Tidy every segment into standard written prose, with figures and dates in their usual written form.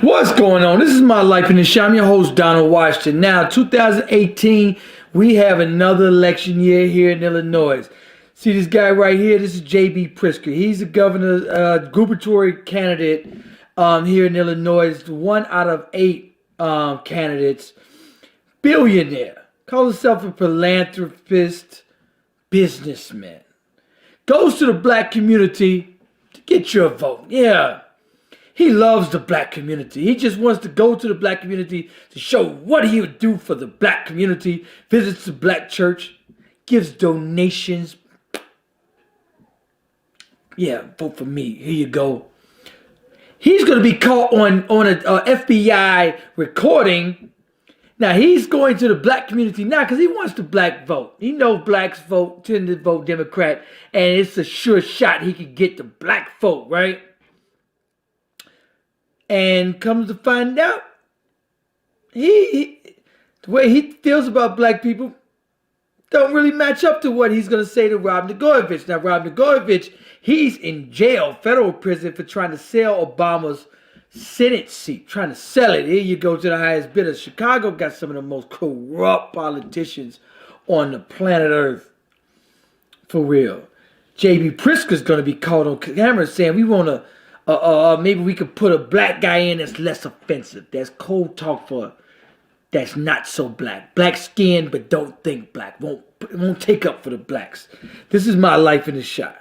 What's going on? This is My Life in the Show. I'm your host, Donald Washington. Now, 2018, we have another election year here in Illinois. See this guy right here? This is JB Pritzker. He's a governor, gubernatorial candidate here in Illinois. 1 out of 8 candidates. Billionaire. Calls himself a philanthropist, businessman. Goes to the black community to get your vote. Yeah. He loves the black community. He just wants to go to the black community to show what he would do for the black community. Visits the black church. Gives donations. Yeah, vote for me. Here you go. He's going to be caught on a FBI recording. Now, he's going to the black community now because he wants the black vote. He knows blacks tend to vote Democrat, and it's a sure shot he could get the black vote, right? And comes to find out, the way he feels about black people don't really match up to what he's going to say to Rob Blagojevich. Now, Rob Blagojevich, he's in jail, federal prison, for trying to sell Obama's Senate seat, trying to sell it. Here you go to the highest bidder. Chicago got some of the most corrupt politicians on the planet Earth. For real. JB Pritzker's going to be caught on camera saying we want to, maybe we could put a black guy in that's less offensive. That's cold talk for that's not so black. Black skin, but don't think black. Won't take up for the blacks. This is My Life in the Shot.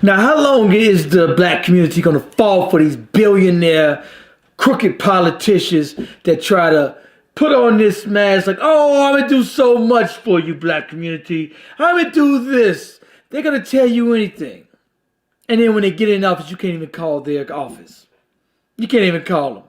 Now, how long is the black community going to fall for these billionaire, crooked politicians that try to put on this mask like, oh, I'm going to do so much for you, black community. I'm going to do this. They're going to tell you anything. And then when they get in office, you can't even call their office. You can't even call them.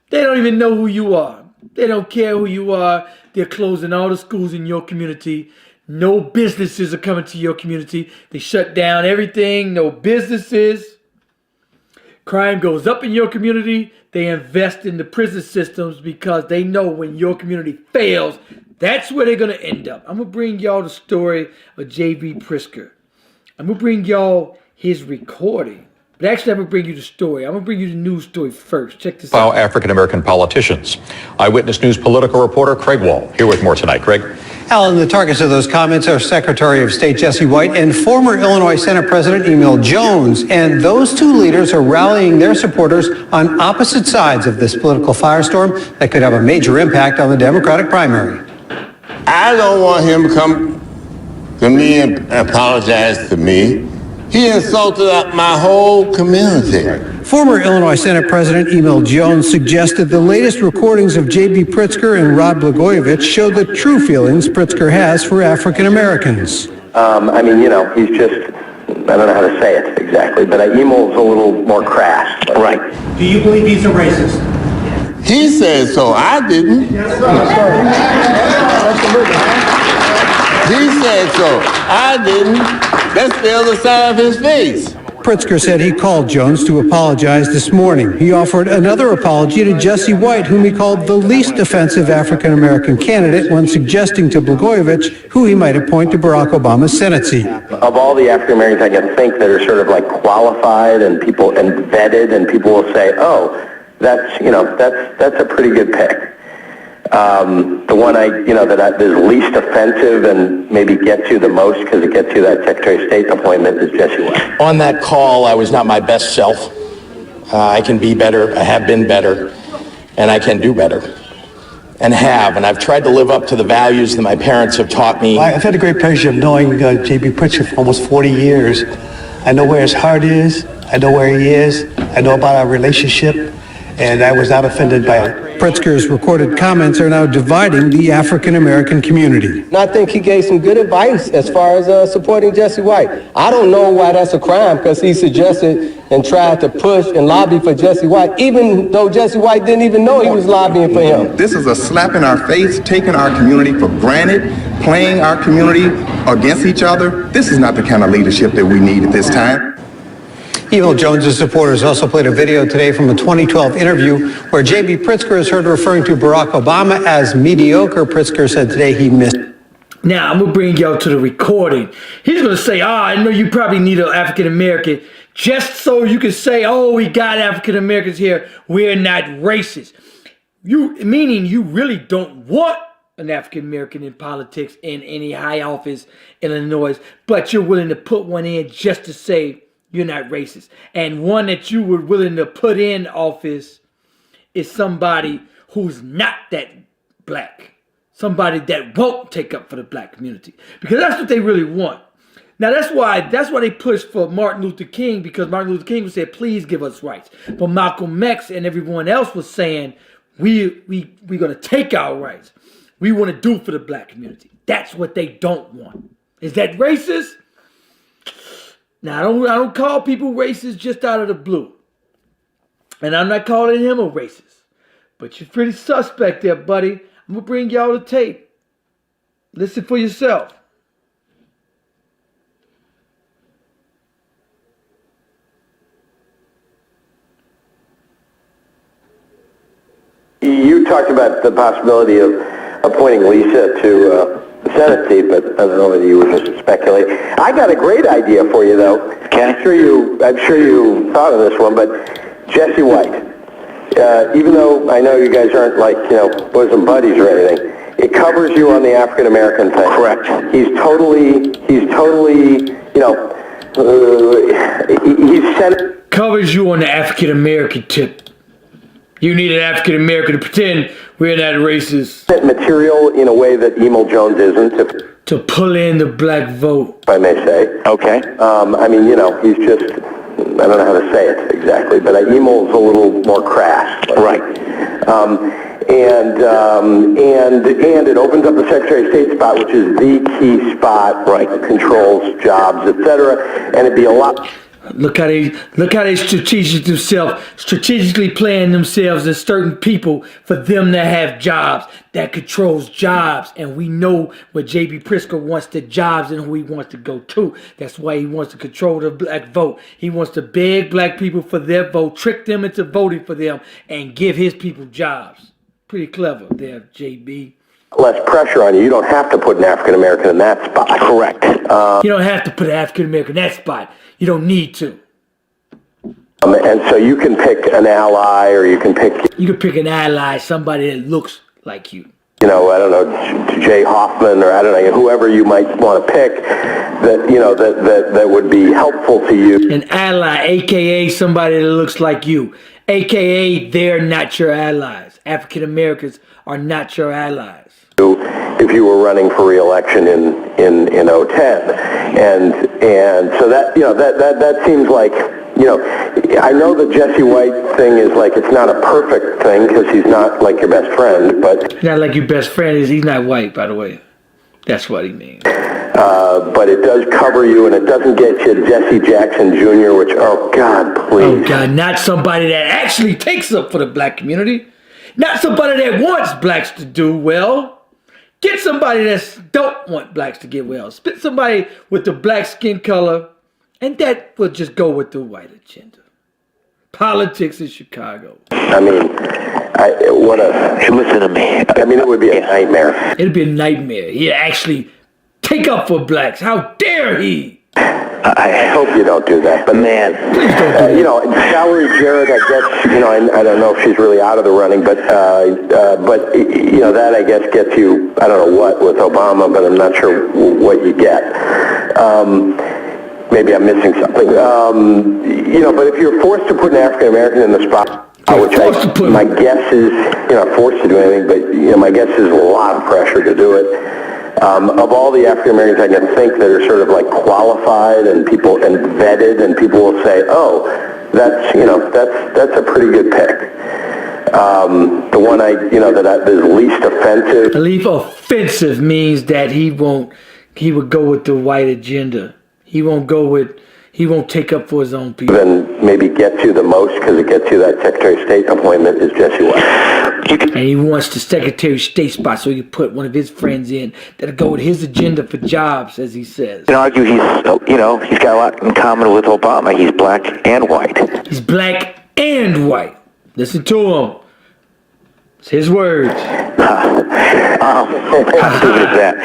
They don't even know who you are. They don't care who you are. They're closing all the schools in your community. No businesses are coming to your community. They shut down everything. No businesses. Crime goes up in your community. They invest in the prison systems because they know when your community fails, that's where they're going to end up. I'm going to bring y'all the story of JB Pritzker. I'm going to bring y'all his recording. But actually, I'm going to bring you the story. I'm going to bring you the news story first. Check this out. African-American politicians. Eyewitness News political reporter Craig Wall here with more tonight. Craig. Alan, the targets of those comments are Secretary of State Jesse White and former Illinois Senate President Emil Jones. And those two leaders are rallying their supporters on opposite sides of this political firestorm that could have a major impact on the Democratic primary. I don't want him to come to me and apologize to me. He insulted my whole community. Former Illinois Senate President Emil Jones suggested the latest recordings of JB Pritzker and Rod Blagojevich show the true feelings Pritzker has for African Americans. I mean, you know, he's just, I don't know how to say it exactly, but Emil's a little more crass. Right. Do you believe he's a racist? He said so. I didn't. Yes, sir. He said so. I didn't. That's the other side of his face. Pritzker said he called Jones to apologize this morning. He offered another apology to Jesse White, whom he called the least offensive African-American candidate when suggesting to Blagojevich who he might appoint to Barack Obama's Senate seat. Of all the African-Americans I can think that are sort of like qualified and people and vetted, and people will say, oh, that's a pretty good pick. The one that is least offensive and maybe gets you the most because it gets you that Secretary of State appointment is Jesse White. On that call, I was not my best self. I can be better. I have been better, and I can do better, and I've tried to live up to the values that my parents have taught me. I've had the great pleasure of knowing JB Pritzker for almost 40 years. I know where his heart is. I know where he is. I know about our relationship, and I was not offended by it. Pritzker's recorded comments are now dividing the African-American community. And I think he gave some good advice as far as supporting Jesse White. I don't know why that's a crime, because he suggested and tried to push and lobby for Jesse White, even though Jesse White didn't even know he was lobbying for him. This is a slap in our face, taking our community for granted, playing our community against each other. This is not the kind of leadership that we need at this time. Emil Jones's supporters also played a video today from a 2012 interview where JB Pritzker is heard referring to Barack Obama as mediocre. Pritzker said today he missed. Now, I'm going to bring y'all to the recording. He's going to say, I know you probably need an African-American just so you can say, oh, we got African-Americans here. We're not racist. Meaning you really don't want an African-American in politics in any high office in Illinois, but you're willing to put one in just to say you're not racist. And one that you were willing to put in office is somebody who's not that black. Somebody that won't take up for the black community. Because that's what they really want. Now that's why they pushed for Martin Luther King, because Martin Luther King said, please give us rights. But Malcolm X and everyone else was saying, we're gonna take our rights. We want to do for the black community. That's what they don't want. Is that racist? Now I don't call people racist just out of the blue. And I'm not calling him a racist. But you're pretty suspect there, buddy. I'm going to bring y'all the tape. Listen for yourself. You talked about the possibility of appointing Lisa to the Senate seat, but I don't know whether you were just speculating. I got a great idea for you, though. Okay. I'm sure you thought of this one, but Jesse White. Even though I know you guys aren't like, bosom buddies or anything, it covers you on the African American thing. Correct. He's totally, he's sent. Covers you on the African American tip. You need an African American to pretend we're not racist. Material in a way that Emil Jones isn't. To pull in the black vote, if I may say. Okay. He's just, I don't know how to say it exactly, but Emil's a little more crass. Right. And it opens up the Secretary of State spot, which is the key spot, right? Controls jobs, etc. And it'd be a lot. Look how they strategically playing themselves as certain people for them to have jobs. That controls jobs, and we know what JB Pritzker wants the jobs and who he wants to go to. That's why he wants to control the black vote. He wants to beg black people for their vote, trick them into voting for them, and give his people jobs. Pretty clever there, JB. Less pressure on you. You don't have to put an African American in that spot. Correct. You don't have to put an African American in that spot. You don't need to. And so you can pick an ally, or you can pick. You can pick an ally, somebody that looks like you. I don't know, Jay Hoffman, or I don't know, whoever you might want to pick that would be helpful to you. An ally, a.k.a. somebody that looks like you. A.k.a. they're not your allies. African Americans are not your allies. If you were running for re-election in 2010, and so that seems like, I know the Jesse White thing is like, it's not a perfect thing because he's not like your best friend, but not like your best friend is. He's not white, by the way. That's what he means. But it does cover you, and it doesn't get you Jesse Jackson Jr., which, oh God, please. Oh God, not somebody that actually takes up for the black community. Not somebody that wants blacks to do well. Get somebody that don't want blacks to get well. Spit somebody with the black skin color, and that will just go with the white agenda. Politics in Chicago. I mean, listen to me. I mean, it would be a nightmare. It'd be a nightmare. He'd actually take up for blacks. How dare he? I hope you don't do that, but man, Valerie Jarrett, I guess, I don't know if she's really out of the running, but that I guess gets you, I don't know what with Obama, but I'm not sure what you get. Maybe I'm missing something. But if you're forced to put an African American in the spot, my guess is, forced to do anything, but my guess is a lot of pressure to do it. Of all the African Americans I can think that are sort of like qualified and vetted, and people will say, oh, that's a pretty good pick. The one that is least offensive. Least offensive means that he would go with the white agenda. He won't take up for his own people. Then maybe get you the most, because it gets you that Secretary of State appointment, is Jesse White. And he wants the Secretary of State spot, so he can put one of his friends in that'll go with his agenda for jobs, as he says. You can argue he's got a lot in common with Obama. He's black and white. He's black and white. Listen to him. It's his words. How stupid is that?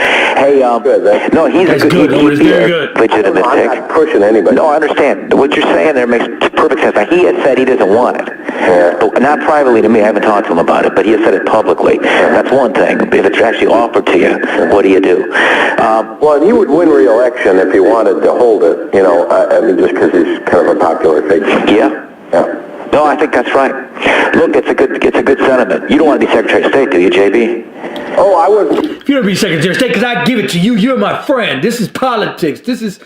Hey, no, he's That's a good, good, Otis, he's very a good. legitimate I'm pick. not pushing anybody. No, I understand. What you're saying there makes perfect sense. Now, he has said he doesn't want it. Yeah. But not privately to me. I haven't talked to him about it, but he has said it publicly. That's one thing. If it's actually offered to you, what do you do? Well, and he would win re-election if he wanted to hold it, you know, I mean, just because he's kind of a popular figure. Yeah. Yeah. No, I think that's right. Look, it's a good sentiment. You don't want to be Secretary of State, do you, JB? Oh, I wouldn't. If you don't be Secretary of State, because I give it to you, you're my friend. This is politics. This is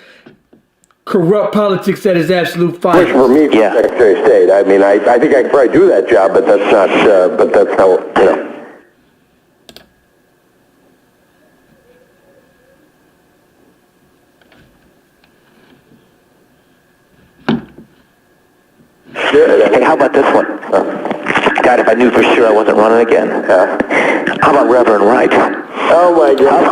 corrupt politics at its absolute Push finest. for me for Yeah. Secretary of State. I mean, I think I could probably do that job, but that's not, but that's how, you know. Hey, how about this one? God, if I knew for sure I wasn't running again. How about Reverend Wright? Oh my God.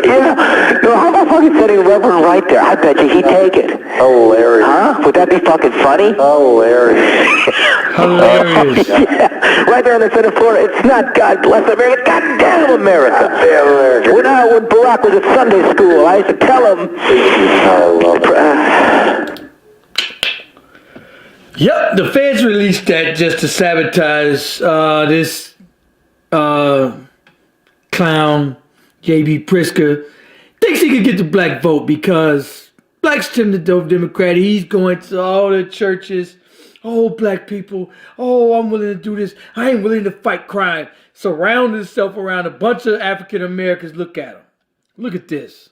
Yeah. No, how about fucking setting Reverend Wright there? I bet you he'd take it. Hilarious. Huh? Would that be fucking funny? Hilarious. Hilarious. Yeah. Right there on the Senate floor. It's not God bless America. God damn America. Damn America. When Barack was at Sunday school, I used to tell him. I love it. Yep, the feds released that just to sabotage this clown, JB Pritzker. Thinks he could get the black vote because blacks tend to dope Democrat. He's going to all the churches. Oh, black people. Oh, I'm willing to do this. I ain't willing to fight crime. Surround himself around a bunch of African Americans. Look at him. Look at this.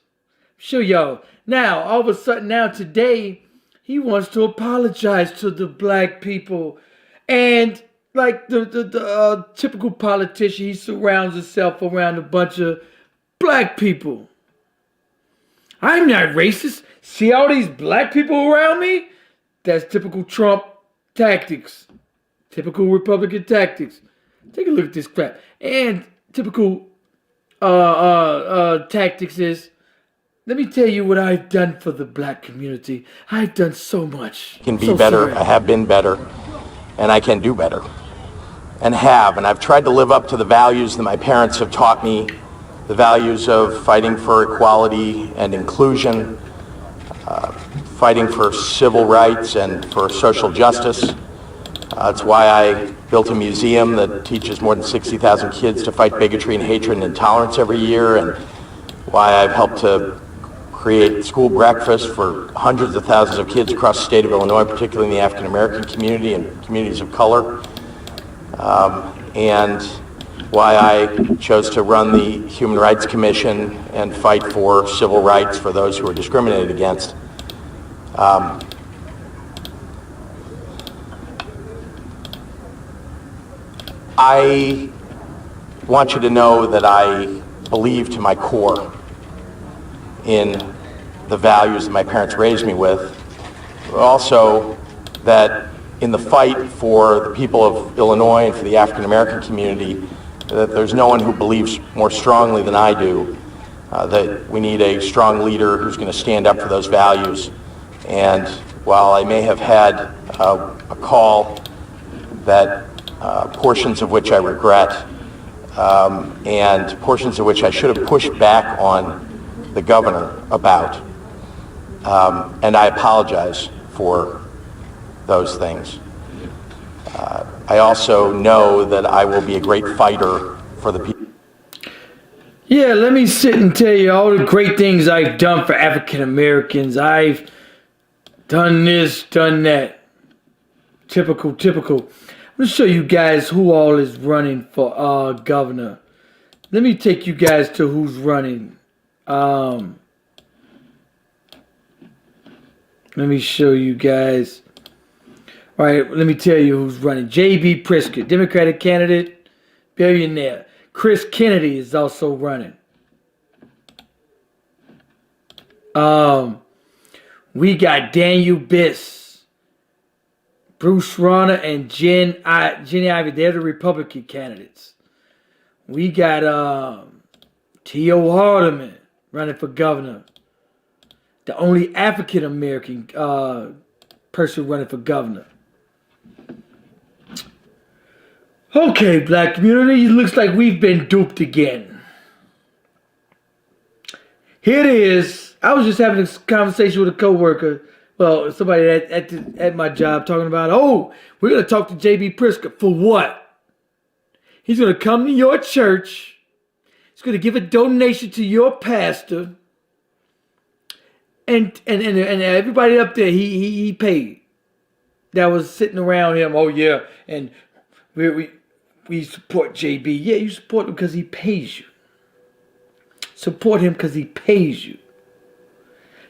Show y'all. Now, all of a sudden, now today, he wants to apologize to the black people. And like the typical politician, he surrounds himself around a bunch of black people. I'm not racist. See all these black people around me? That's typical Trump tactics. Typical Republican tactics. Take a look at this crap. And typical tactics is, let me tell you what I've done for the black community. I've done so much. Can be So better. sorry. I have been better, and I can do better, and have. And I've tried to live up to the values that my parents have taught me, the values of fighting for equality and inclusion, fighting for civil rights and for social justice. That's why I built a museum that teaches more than 60,000 kids to fight bigotry and hatred and intolerance every year, and why I've helped to create school breakfast for hundreds of thousands of kids across the state of Illinois, particularly in the African American community and communities of color, and why I chose to run the Human Rights Commission and fight for civil rights for those who are discriminated against. I want you to know that I believe to my core in the values that my parents raised me with, but also that in the fight for the people of Illinois and for the African American community, that there's no one who believes more strongly than I do that we need a strong leader who's going to stand up for those values. And while I may have had a call that portions of which I regret, and portions of which I should have pushed back on the governor about, and I apologize for those things. I also know that I will be a great fighter for the people. Yeah, let me sit and tell you all the great things I've done for African Americans. I've done this, done that. Typical. I'm going to show you guys who all is running for governor. Let me take you guys to who's running. Let me show you guys. All right, let me tell you who's running. JB Pritzker, Democratic candidate, billionaire. Chris Kennedy is also running. We got Daniel Biss, Bruce Rauner, and Jenny Ivey. They're the Republican candidates. We got T.O. Hardeman running for governor. The only African American person running for governor. Okay, black community, it looks like we've been duped again. Here it is. I was just having a conversation with a coworker. Well, somebody at my job talking about, oh, we're going to talk to JB Pritzker. For what? He's going to come to your church. He's going to give a donation to your pastor. And everybody up there, he paid. That was sitting around him. Oh, yeah. And we support JB. Yeah, you support him because he pays you. Support him because he pays you.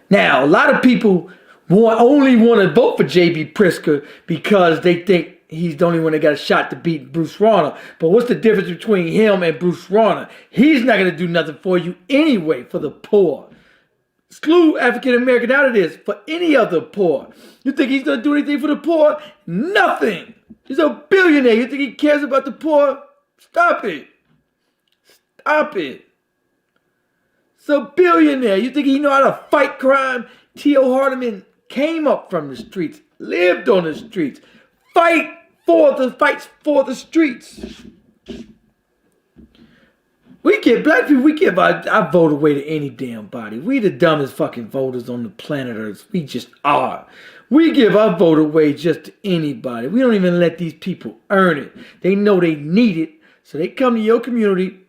Now, a lot of people only want to vote for JB Pritzker because they think he's the only one that got a shot to beat Bruce Rauner. But what's the difference between him and Bruce Rauner? He's not going to do nothing for you anyway, for the poor. Exclude African American out of this, for any other poor. You think he's going to do anything for the poor? Nothing. He's a billionaire. You think he cares about the poor? Stop it. Stop it. He's a billionaire. You think he know how to fight crime? T.O. Hardeman came up from the streets, lived on the streets, fights for the streets. We give black people, we give our vote away to any damn body. We the dumbest fucking voters on the planet Earth. We just are. We give our vote away just to anybody. We don't even let these people earn it. They know they need it, so they come to your community,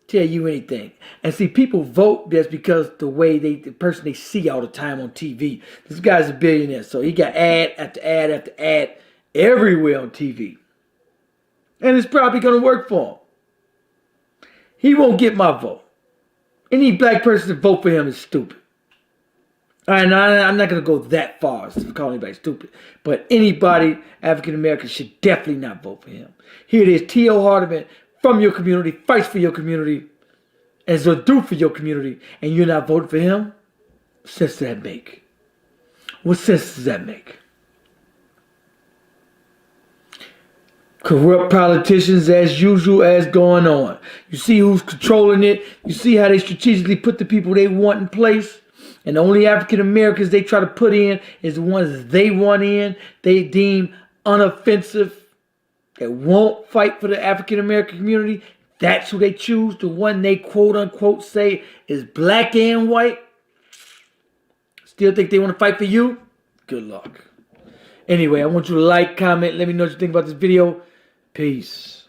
tell you anything. And see, people vote just because the person they see all the time on TV. This guy's a billionaire, so he got ad after ad after ad everywhere on TV. And it's probably going to work for him. He won't get my vote. Any black person to vote for him is stupid. All right, now, I'm not going to go that far as to call anybody stupid. But anybody, African American, should definitely not vote for him. Here it is, T.O. Hardeman from your community, fights for your community, and is going to do for your community, and you're not voting for him? What sense does that make? What sense does that make? Corrupt politicians as usual as going on. You see who's controlling it. You see how they strategically put the people they want in place. And the only African Americans they try to put in is the ones they want in. They deem unoffensive. They won't fight for the African American community. That's who they choose. The one they quote unquote say is black and white. Still think they want to fight for you? Good luck. Anyway, I want you to like, comment, let me know what you think about this video. Peace.